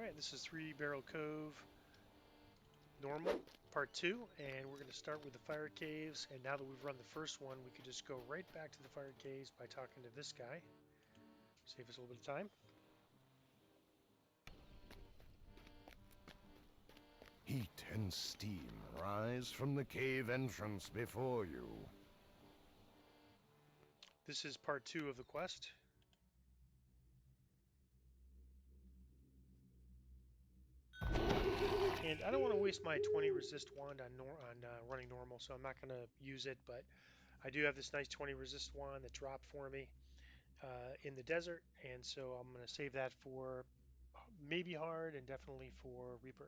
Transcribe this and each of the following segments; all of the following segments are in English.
Alright, this is 3 Barrel Cove Normal, Part 2, and we're going to start with the fire caves, and now that we've run the first one, we could just go right back to the fire caves by talking to this guy. Save us a little bit of time. Heat and steam rise from the cave entrance before you. This is Part 2 of the quest. And I don't want to waste my 20 resist wand on running normal, so I'm not going to use it, but I do have this nice 20 resist wand that dropped for me in the desert, and so I'm going to save that for maybe hard and definitely for Reaper.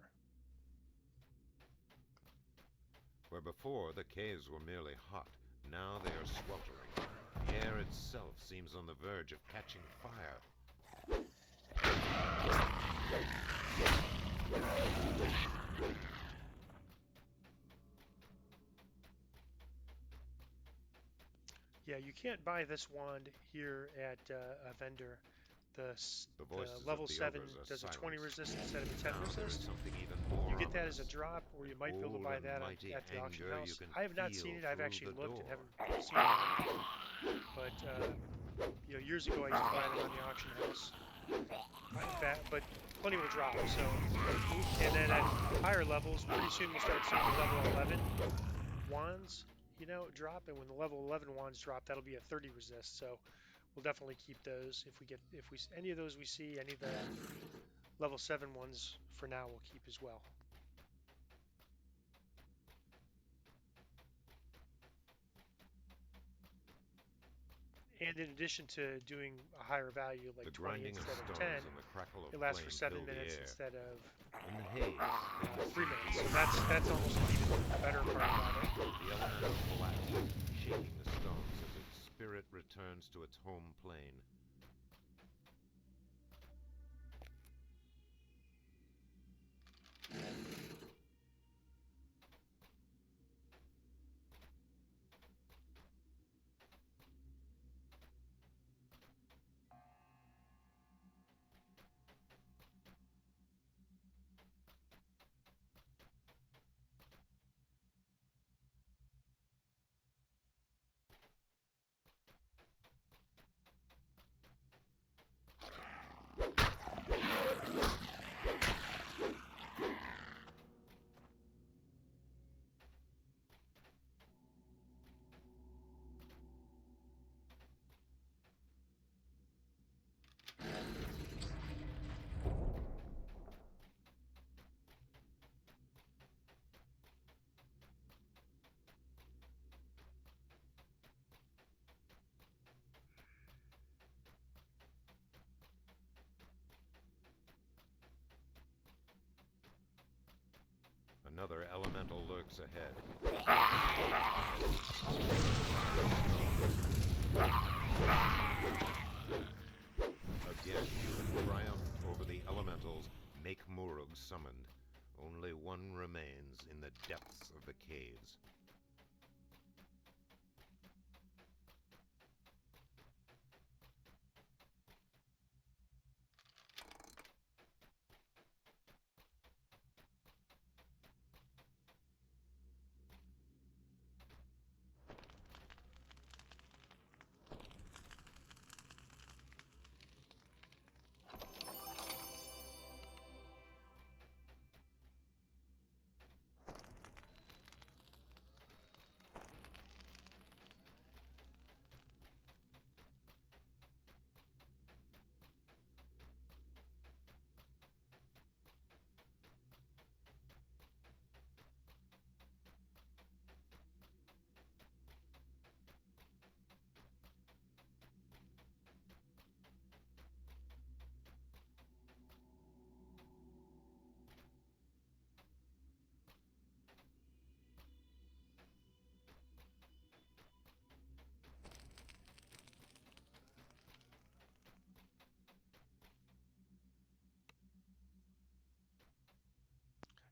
Where before the caves were merely hot, now they are sweltering. The air itself seems on the verge of catching fire. Yeah, you can't buy this wand here at a vendor. The voices level of the 7 ogres are does a 20 silenced. resist instead of a 10 Now there is resist. something even more You get that as a ominous. drop, or you might be able to Cold buy and that mighty at the auction anger house. you can I have not feel seen it. I've through actually the looked and door. haven't seen it. But years ago I used to buy them on the auction house. But plenty will drop. So, and then at higher levels, pretty soon we'll start seeing the level 11 wands, drop. And when the level 11 wands drop, that'll be a 30 resist. So we'll definitely keep those. If we any of those we see, any of the level 7 ones for now we'll keep as well. And in addition to doing a higher value like The 20 grinding of instead of stones 10, and the crackle of it lasts for flame 7 fill the minutes air. instead of In the haze, 3 minutes. So that's almost an even better part about it. the elemental collapses, shaking the stones as its spirit returns to its home plane. Another elemental lurks ahead. Again, human triumph over the elementals make Murug summoned. Only one remains in the depths of the caves.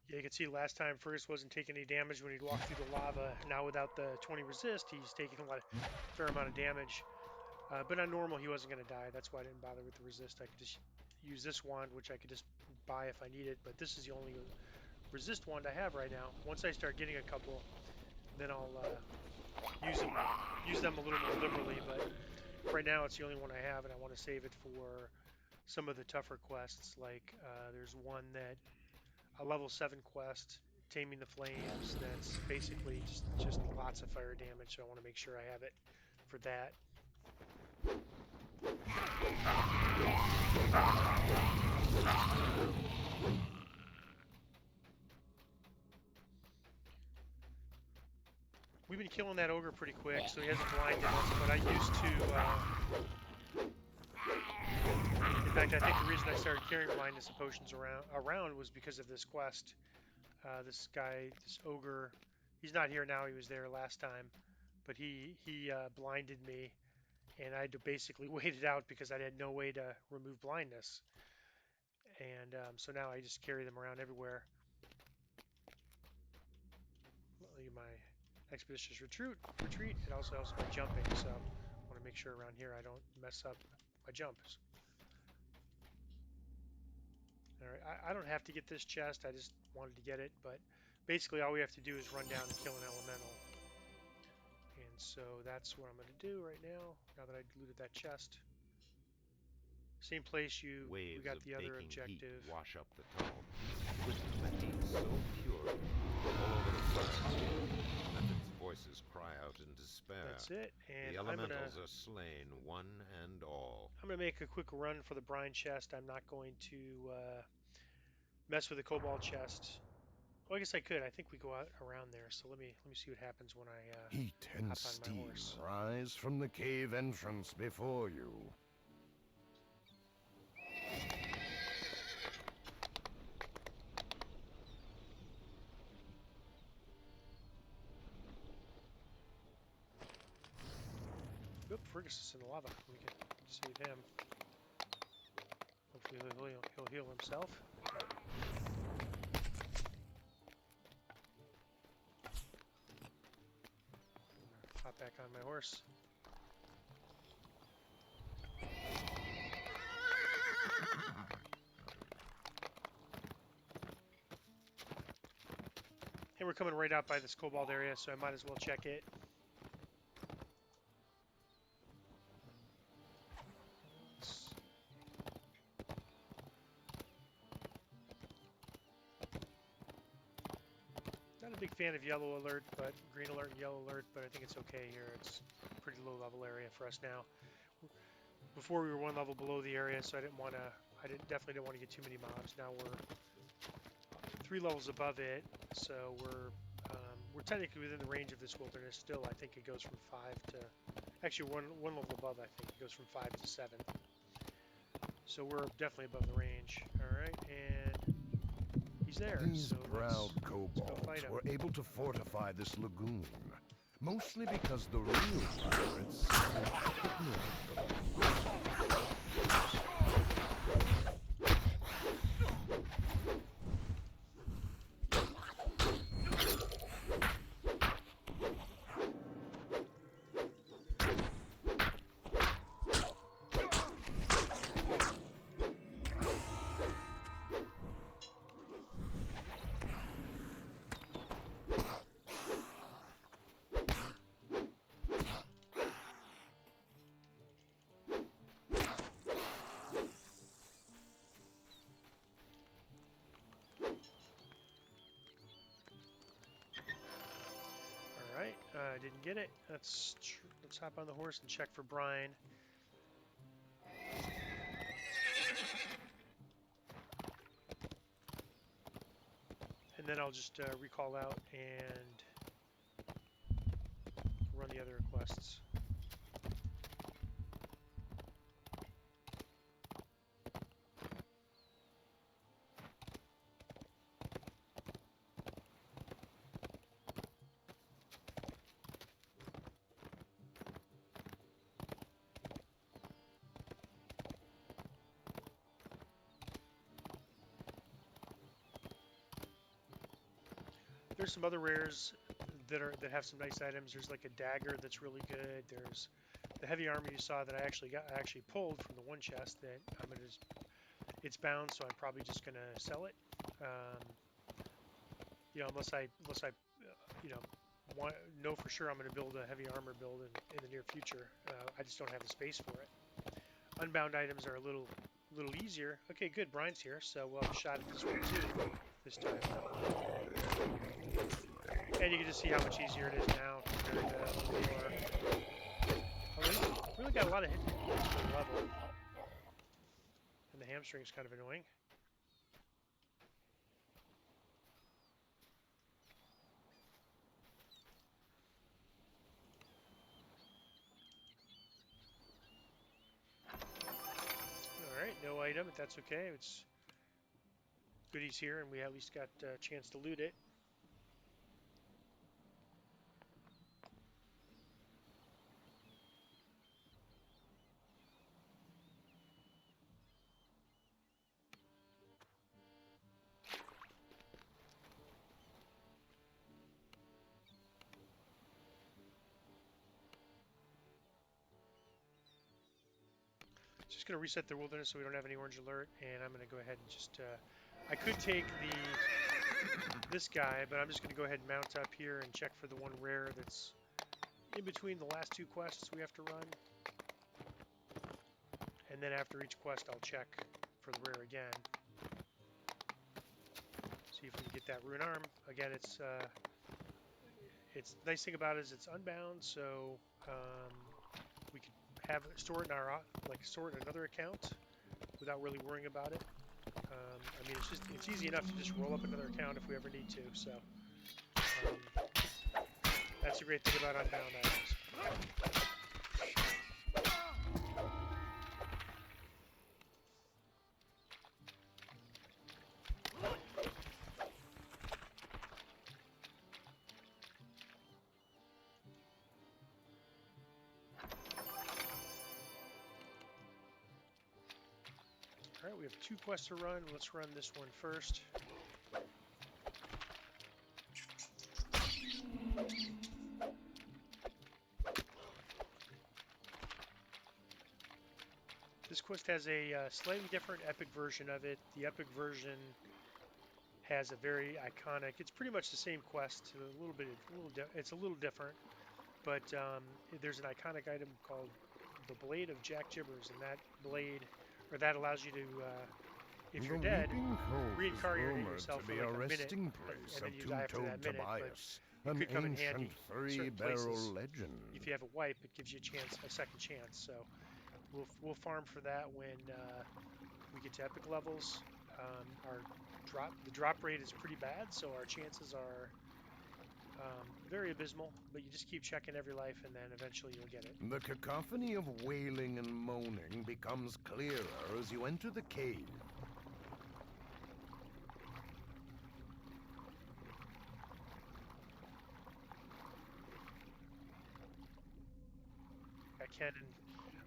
Yeah, you can see last time Fergus wasn't taking any damage when he'd walk through the lava. Now without the 20 resist, he's taking fair amount of damage. But on normal, he wasn't going to die. That's why I didn't bother with the resist. I could just use this wand, which I could just buy if I need it, but this is the only resist wand I have right now. Once I start getting a couple, then I'll use them a little more liberally, but right now it's the only one I have, and I want to save it for some of the tougher quests. Like there's one that a level 7 quest, Taming the Flames, that's basically just lots of fire damage, so I want to make sure I have it for that. We've been killing that ogre pretty quick, so he hasn't blinded us, but I used to... in fact, I think the reason I started carrying blindness potions around was because of this quest. This guy, this ogre, he's not here now, he was there last time, but he blinded me, and I had to basically wait it out because I had no way to remove blindness. And so now I just carry them around everywhere. Look at my expeditious retreat. It also helps my jumping, so I want to make sure around here I don't mess up my jumps. All right, I don't have to get this chest. I just wanted to get it, but basically all we have to do is run down and kill an elemental. And so that's what I'm going to do right now that I looted that chest. Same place we got the other objective. Heat wash up the tunnel, twisting the heat so pure all over the fire that its voices cry out in despair. That's it. And the elementals are slain, one and all. I'm going to make a quick run for the brine chest. I'm not going to mess with the cobalt chest. Well, I guess I could. I think we go out around there. So let me see what happens when I Heat and hop on my steam horse. rise from the cave entrance before you. Oop, Fergus is in the lava. We can save him. Hopefully he'll heal himself. Hop back on my horse. And we're coming right out by this cobalt area, so I might as well check it. Not a big fan of yellow alert, but green alert and yellow alert, but I think it's okay here. It's a pretty low level area for us now. Before we were one level below the area, so I definitely didn't want to get too many mobs. Now we're 3 levels above it, so we're technically within the range of this wilderness still. I think it goes from 5 to, actually one level above, I think it goes from 5 to 7. So we're definitely above the range. All right, and he's there. These so proud let's kobolds him. were able to fortify this lagoon, mostly because the real pirates ignored them. I didn't get it. Let's hop on the horse and check for brine. And then I'll just recall out and run the other quests. There's some other rares that have some nice items. There's like a dagger that's really good. There's the heavy armor you saw that I actually pulled from the one chest that I'm gonna just, it's bound, so I'm probably just gonna sell it. You know, unless I you know, know for sure I'm gonna build a heavy armor build in the near future. I just don't have the space for it. Unbound items are a little easier. Okay, good. Brian's here, so we'll have a shot at this one too this time. And you can just see how much easier it is now compared to before. Oh, we really got a lot of hit points per level. And the hamstring's kind of annoying. Alright, no item, but that's okay. It's good he's here, and we at least got a chance to loot it. Just going to reset the wilderness so we don't have any orange alert, and I'm going to go ahead and just, I could take this guy, but I'm just going to go ahead and mount up here and check for the one rare that's in between the last two quests we have to run. And then after each quest, I'll check for the rare again. See if we can get that rune arm. Again, it's the nice thing about it is it's unbound, so we could store it in our store it in another account without really worrying about it. I mean, it's easy enough to just roll up another account if we ever need to. So that's the great thing about unbound items. Alright, we have 2 quests to run. Let's run this one first. This quest has a slightly different epic version of it. The epic version has a very iconic. It's pretty much the same quest. It's a little different, but there's an iconic item called the Blade of Jack Jibbers, and that blade, or that allows you to, if you're dead, reincarnate yourself for like a minute, and then you die after that minute. But it could come in handy in certain places. If you have a wipe, it gives you a second chance. So we'll farm for that when we get to epic levels. The drop rate is pretty bad, so our chances are very abysmal, but you just keep checking every life, and then eventually you'll get it. The cacophony of wailing and moaning becomes clearer as you enter the cave.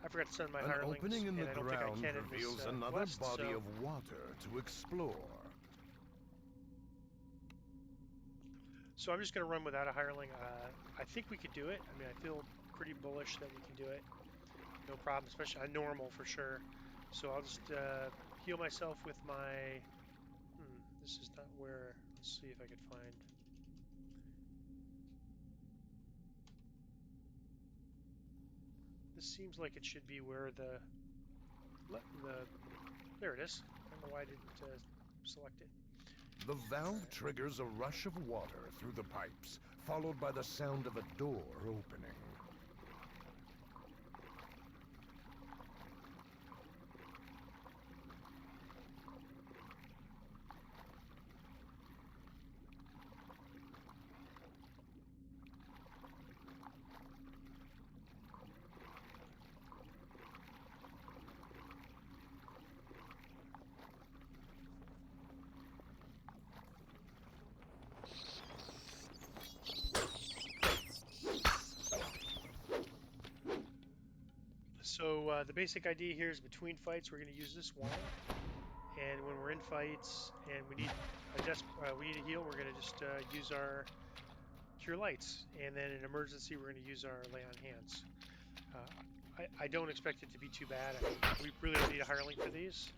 I forgot to send my hirelings. An opening in the and I don't ground think I can reveals in this, another quest, body of water to explore. So I'm just going to run without a hireling. I think we could do it. I mean, I feel pretty bullish that we can do it. No problem, especially on normal for sure. So I'll just heal myself with my... this is not where... Let's see if I could find... This seems like it should be where the... There it is. I don't know why I didn't select it. The valve triggers a rush of water through the pipes, followed by the sound of a door opening. So the basic idea here is between fights we're going to use this wand, and when we're in fights and we need a heal, we're going to just use our cure lights, and then in emergency we're going to use our lay on hands. I don't expect it to be too bad. I mean, we really don't need a hireling for these.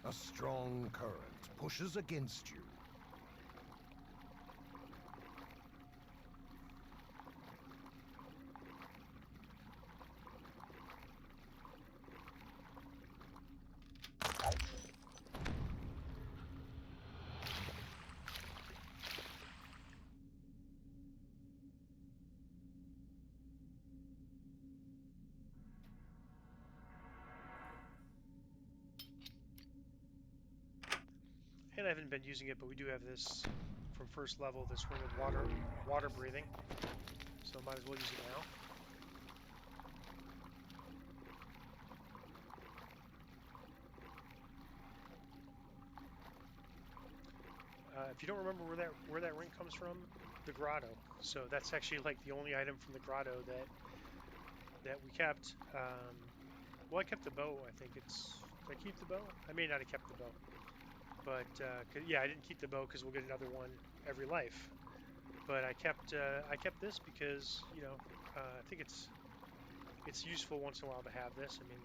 A strong current pushes against you. And I haven't been using it, but we do have this from first level, this ring of water breathing. So might as well use it now. If you don't remember where that ring comes from, the grotto. So that's actually like the only item from the grotto that we kept. Well, I kept the bow. I think it's. Did I keep the bow? I may not have kept the bow, but yeah, I didn't keep the bow because we'll get another one every life. But I kept this because I think it's useful once in a while to have this. I mean,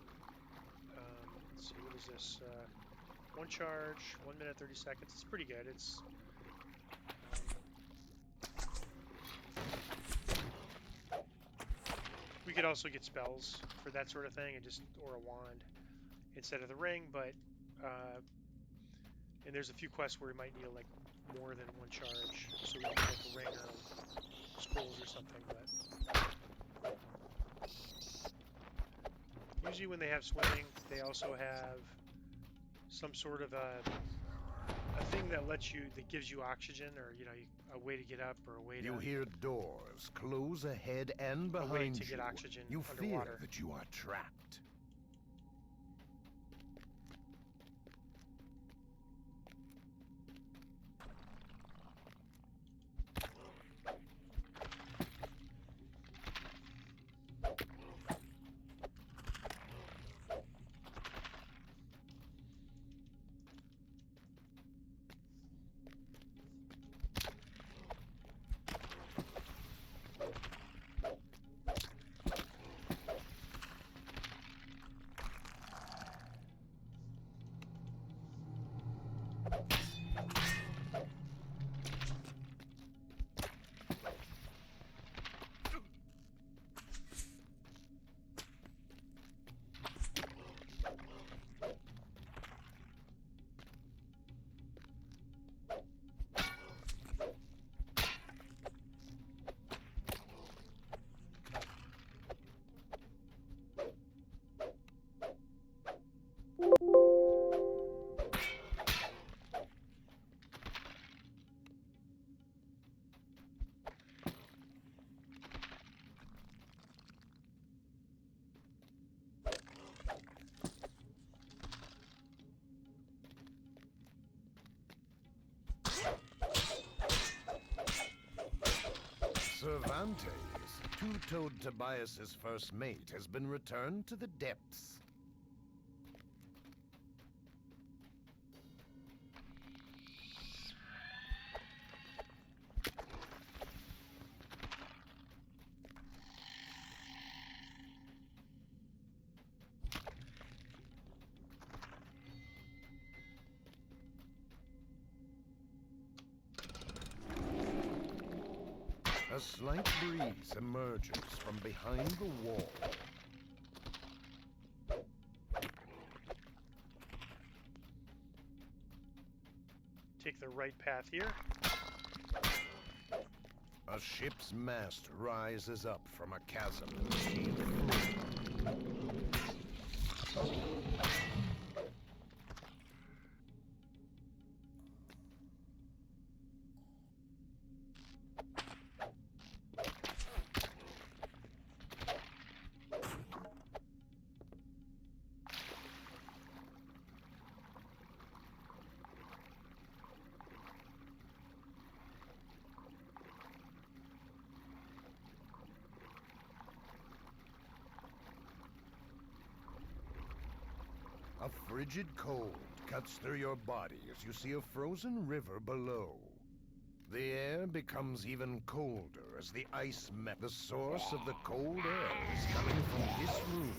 let's see, what is this? One charge, 1 minute 30 seconds. It's pretty good. It's we could also get spells for that sort of thing, or a wand instead of the ring. But and there's a few quests where we might need like more than one charge, so we need like a ring or scrolls or something. But usually when they have swimming, they also have some sort of a thing that gives you oxygen, or a way to get up, or a way You to hear doors close ahead and a way behind to you. get oxygen You underwater. fear that you are trapped. Cervantes, two-toed Tobias's first mate, has been returned to the depths. A slight breeze emerges from behind the wall. Take the right path here. A ship's mast rises up from a chasm deep. A frigid cold cuts through your body as you see a frozen river below. The air becomes even colder as the ice melts. The source of the cold air is coming from this room.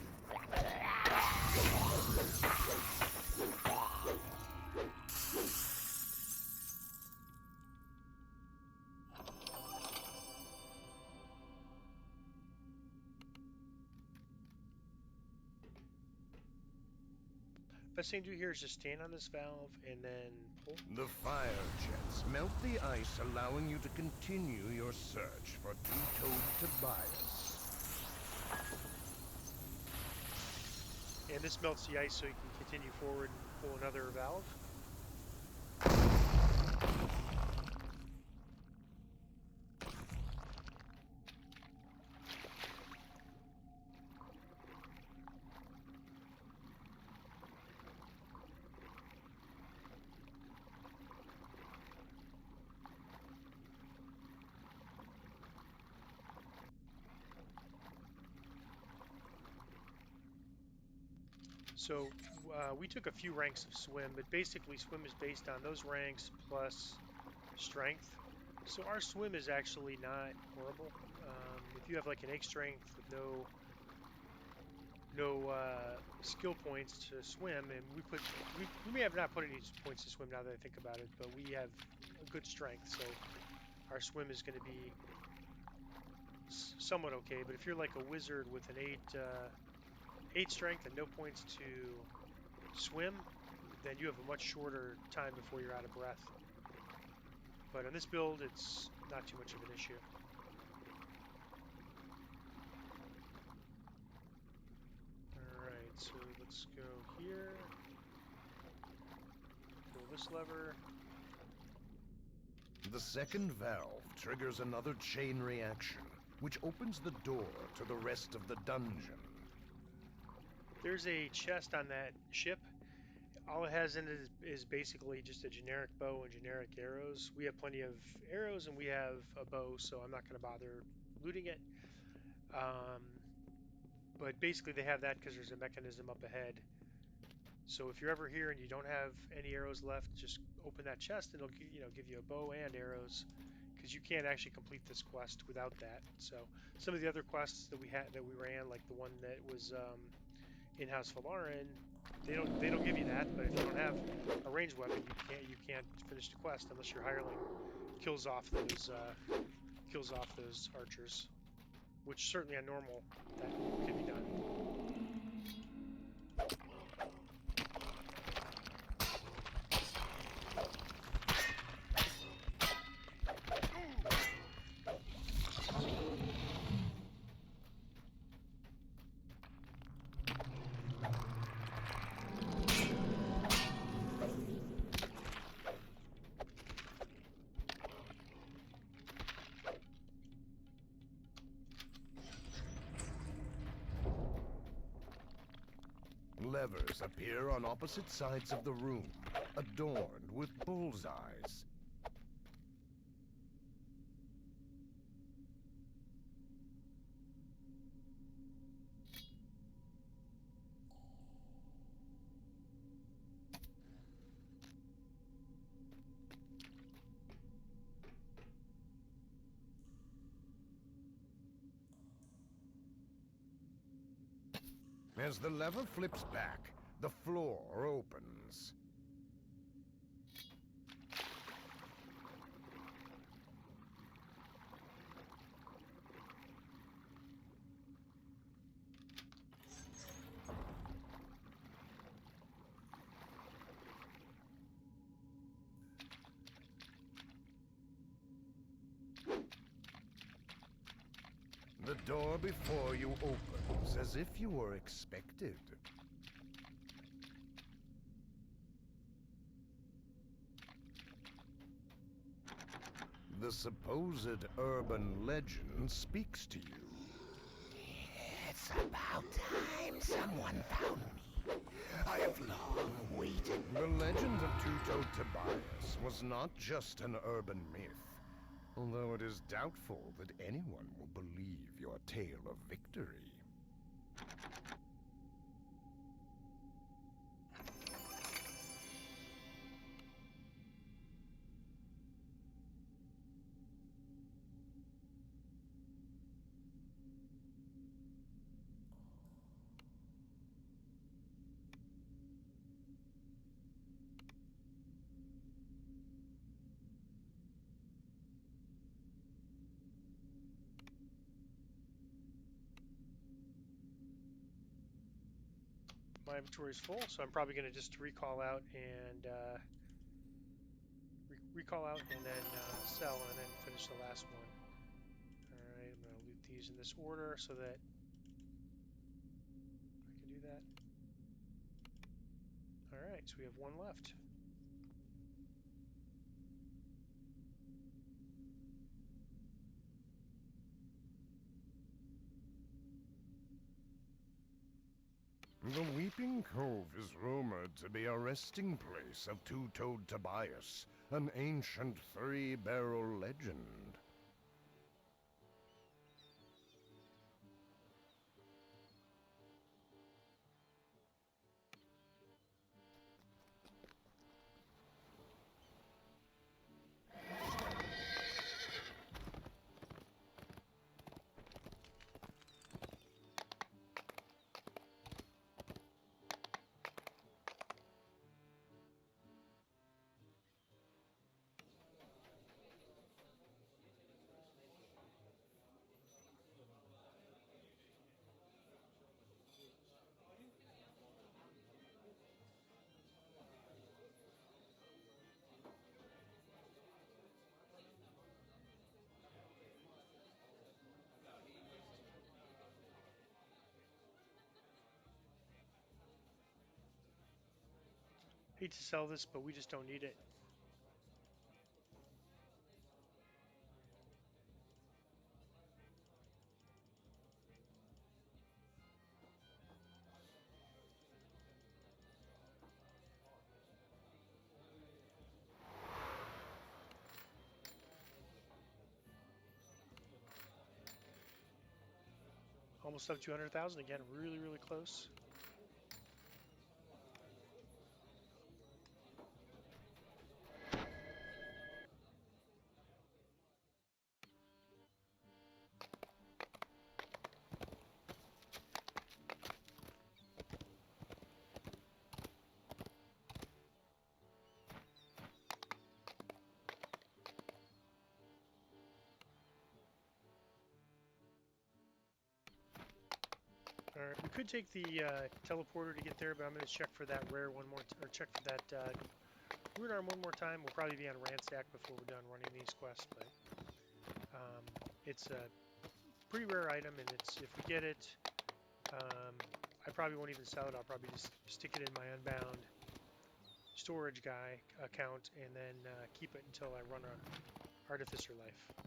Best thing to do here is just stand on this valve and then pull. The fire jets melt the ice, allowing you to continue your search for Two-Toed Tobias. And this melts the ice so you can continue forward and pull another valve. So we took a few ranks of swim, but basically swim is based on those ranks plus strength. So our swim is actually not horrible. If you have like an egg strength with no skill points to swim, and we may have not put any points to swim now that I think about it, but we have a good strength, so our swim is going to be somewhat okay. But if you're like a wizard with an 8 strength and no points to swim, then you have a much shorter time before you're out of breath. But on this build, it's not too much of an issue. Alright, so let's go here. Pull this lever. The second valve triggers another chain reaction, which opens the door to the rest of the dungeon. There's a chest on that ship. All it has in it is basically just a generic bow and generic arrows. We have plenty of arrows and we have a bow, so I'm not going to bother looting it. But basically they have that because there's a mechanism up ahead. So if you're ever here and you don't have any arrows left, just open that chest and it'll give you a bow and arrows, because you can't actually complete this quest without that. So some of the other quests that we ran, like the one that was in-house Valarin, they don't give you that. But if you don't have a ranged weapon, you can't finish the quest unless your hireling kills off those archers, which certainly on normal that can be done. Levers appear on opposite sides of the room, adorned with bullseyes. As the lever flips back, the floor opens. The door before you opens as if you were expected. The supposed urban legend speaks to you. It's about time someone found me. I have long waited. The legend of Two-Toed Tobias was not just an urban myth, although it is doubtful that anyone will believe your tale of victory. my inventory is full, so I'm probably going to just recall out and recall out and then sell and then finish the last one. All right, I'm going to loot these in this order so that I can do that. All right, so we have one left. The Weeping Cove is rumored to be a resting place of Two-Toed Tobias, an ancient three-barrel legend. Hate to sell this, but we just don't need it. Almost up 200,000 again, really, really close. All right, we could take the teleporter to get there, but I'm going to check for that rare one more, or check for that ruin arm one more time. We'll probably be on ransack before we're done running these quests, but it's a pretty rare item, and it's if we get it, I probably won't even sell it. I'll probably just stick it in my Unbound storage guy account, and then keep it until I run a Artificer life.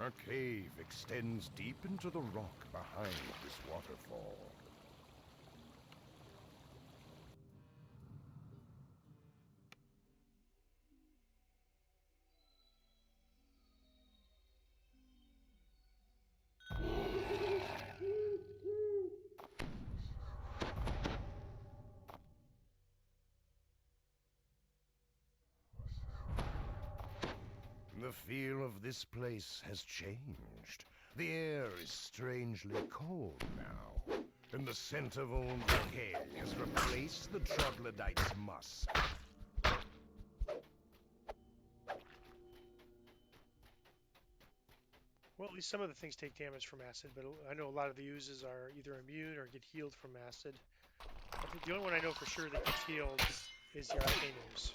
A cave extends deep into the rock behind this waterfall. The feel of this place has changed. The air is strangely cold now, and the scent of old decay has replaced the troglodyte's musk. Well, at least some of the things take damage from acid, but I know a lot of the oozes are either immune or get healed from acid. I think the only one I know for sure that gets healed is the arcane ooze.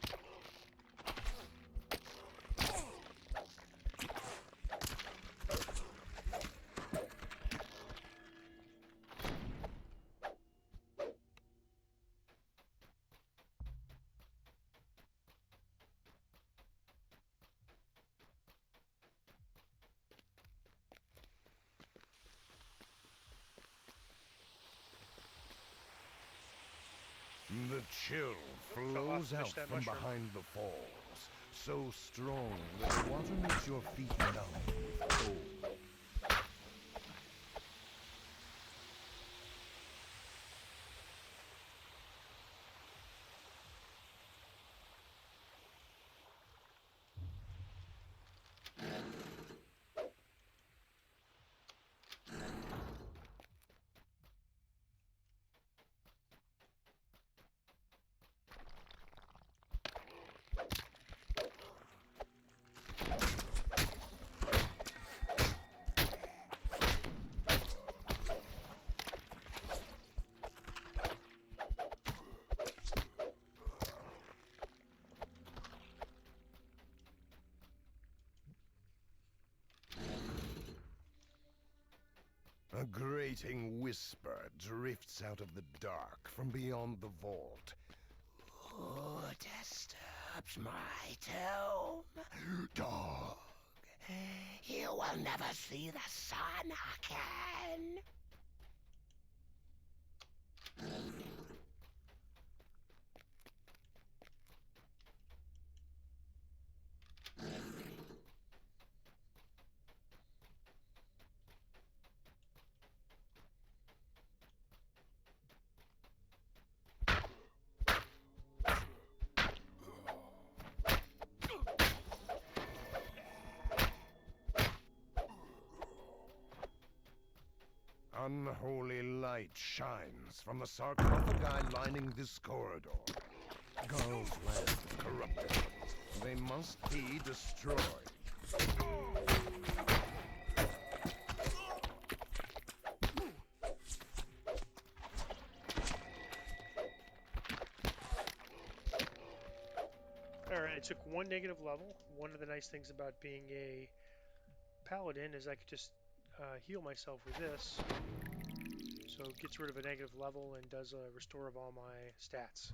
chill Fell off flows to out fish that from mushroom. behind the falls, so strong that the water makes your feet numb with cold. A grating whisper drifts out of the dark from beyond the vault. Who disturbs my tomb? Dog, you will never see the sun again. Unholy light shines from the sarcophagi lining this corridor. Garl's land corrupted. They must be destroyed. Alright, I took one negative level. One of the nice things about being a paladin is I could just heal myself with this. So it gets rid of a negative level and does a restore of all my stats.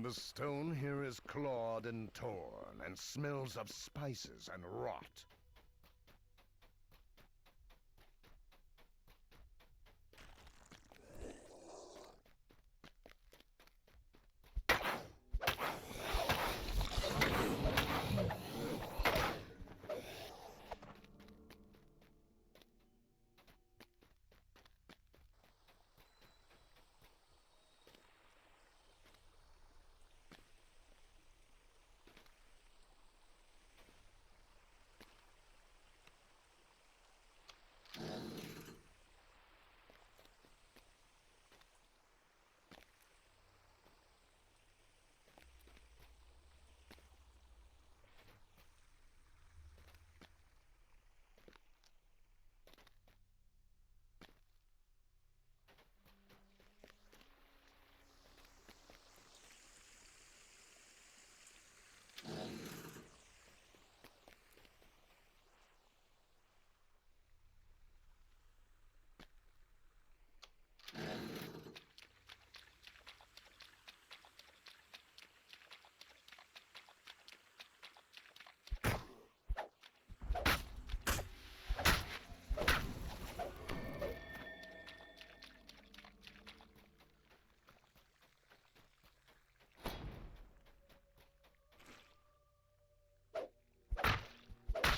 The stone here is clawed and torn and smells of spices and rot.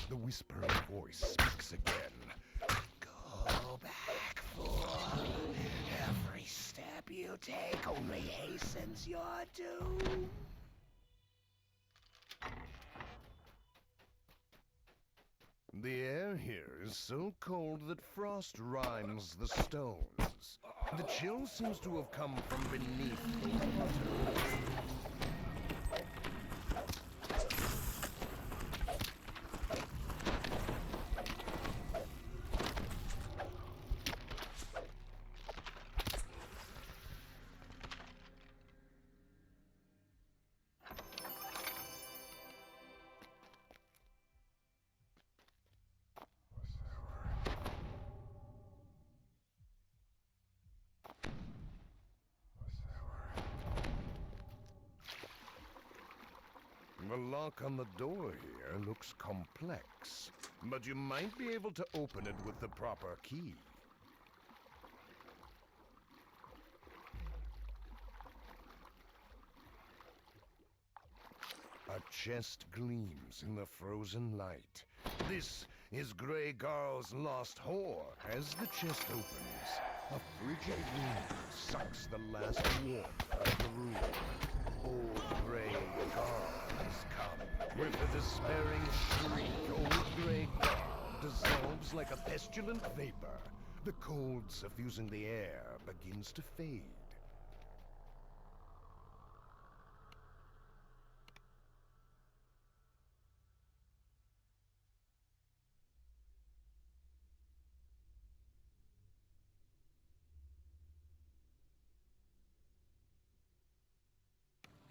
The whispering voice speaks again. Go back, fool. Every step you take only hastens your doom. The air here is so cold that frost rimes the stones. The chill seems to have come from beneath the water. The lock on the door here looks complex, but you might be able to open it with the proper key. A chest gleams in the frozen light. This is Grey Garl's lost whore. As the chest opens, a frigid wind sucks the last warmth out of the room. Old Grey Garl has come. With a despairing shriek, old Grey Garl dissolves like a pestilent vapor. The cold suffusing the air begins to fade.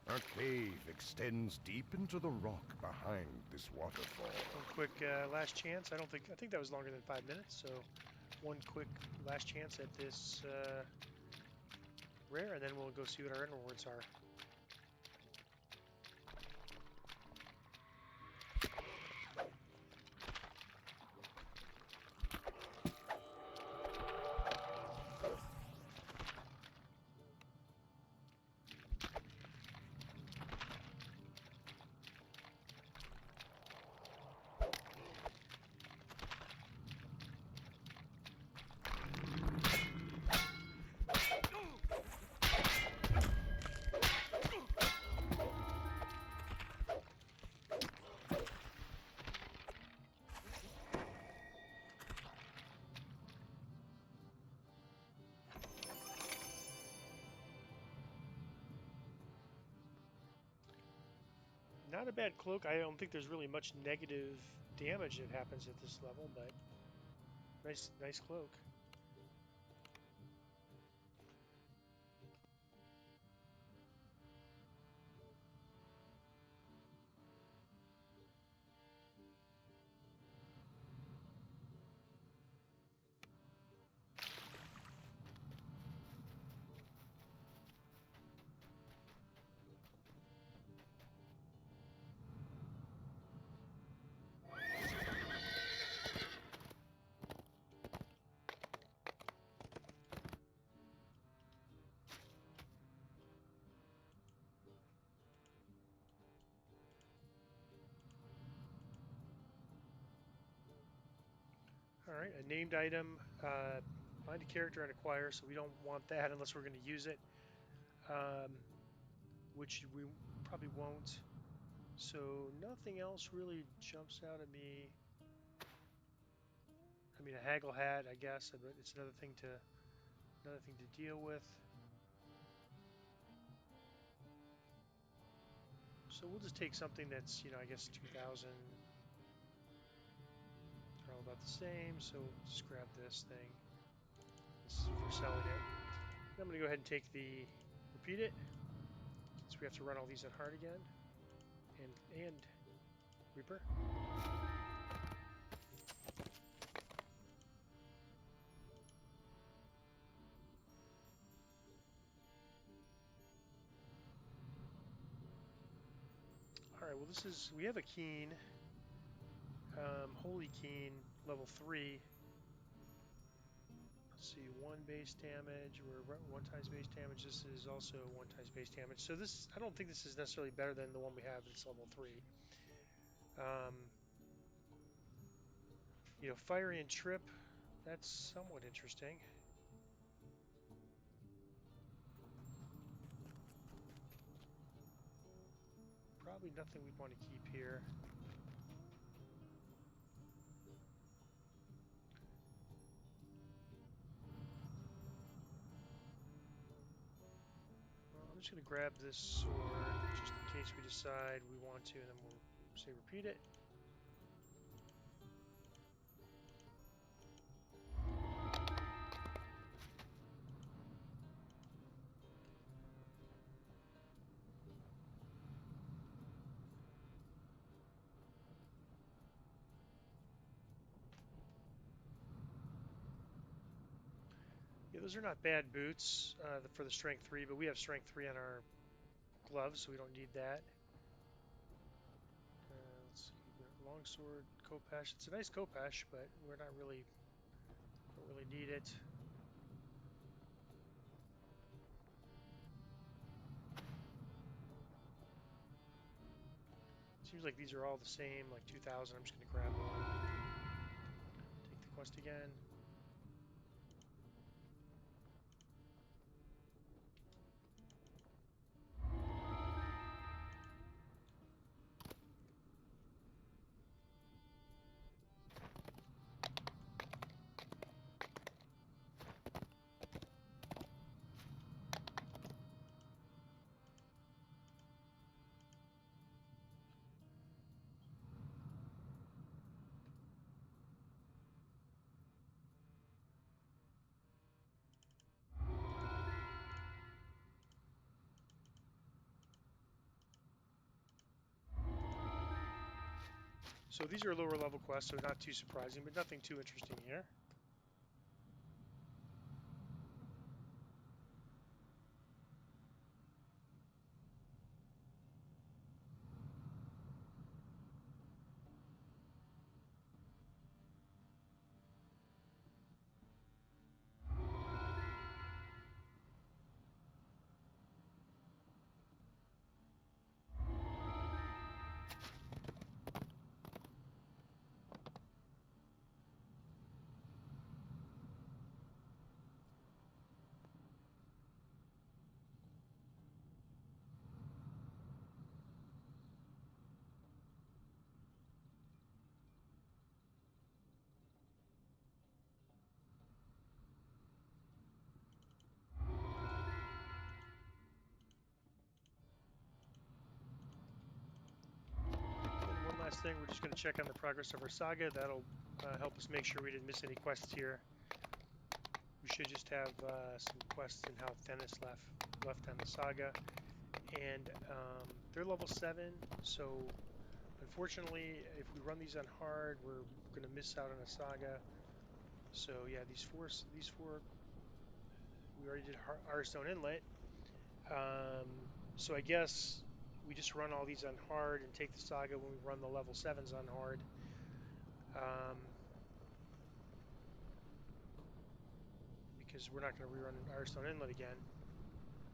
A cave extends deep into the rock behind this waterfall. One quick last chance. I think that was longer than 5 minutes. So one quick last chance at this rare, and then we'll go see what our end rewards are. Not a bad cloak. I don't think there's really much negative damage that happens at this level, but nice cloak. All right, a named item, find a character and acquire, so we don't want that unless we're going to use it, which we probably won't. So nothing else really jumps out at me. I mean, a haggle hat, I guess, but it's another thing to deal with. So we'll just take something that's, I guess 2,000. They're all about the same, so we'll just grab this thing. This is for selling it. And I'm going to go ahead and take repeat it, since we have to run all these at hard again. And Reaper. All right, well we have a Keen, Holy Keen, level 3. Let's see, 1 base damage, we're 1 times base damage, this is also 1 times base damage. So I don't think this is necessarily better than the one we have, it's level 3. Fiery and Trip, that's somewhat interesting. Probably nothing we'd want to keep here. Well, I'm just going to grab this sword just in case we decide we want to, and then we'll say repeat it. Yeah, those are not bad boots for the strength 3, but we have strength 3 on our gloves, so we don't need that. longsword, Kopesh. It's a nice Kopesh, but we're not really, don't really need it. Seems like these are all the same, like 2,000. I'm just gonna grab one. Take the quest again. So these are lower level quests, so not too surprising, but nothing too interesting here. And one last thing, we're just going to check on the progress of our saga. That'll help us make sure we didn't miss any quests here. We should just have some quests in how Thenis left on the saga. And they're level 7, so unfortunately, if we run these on hard, we're going to miss out on a saga. So yeah, these four, we already did Hearthstone Inlet. So I guess we just run all these on hard and take the saga when we run the level 7s on hard. Because we're not going to rerun Hearthstone Inlet again.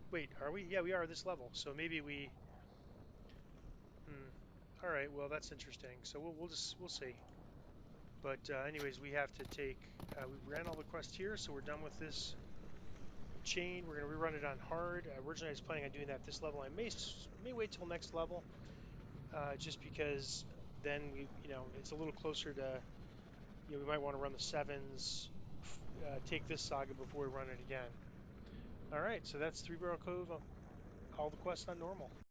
Wait, are we? Yeah, we are this level. So maybe we. All right. Well, that's interesting. So we'll see. But anyways, we have to take. We ran all the quests here, so we're done with this chain. We're going to rerun it on hard. Originally, I was planning on doing that this level. I may wait till next level, just because then it's a little closer to. We might want to run the 7s. Take this saga before we run it again. All right, so that's Three Barrel Cove. All the quests on normal.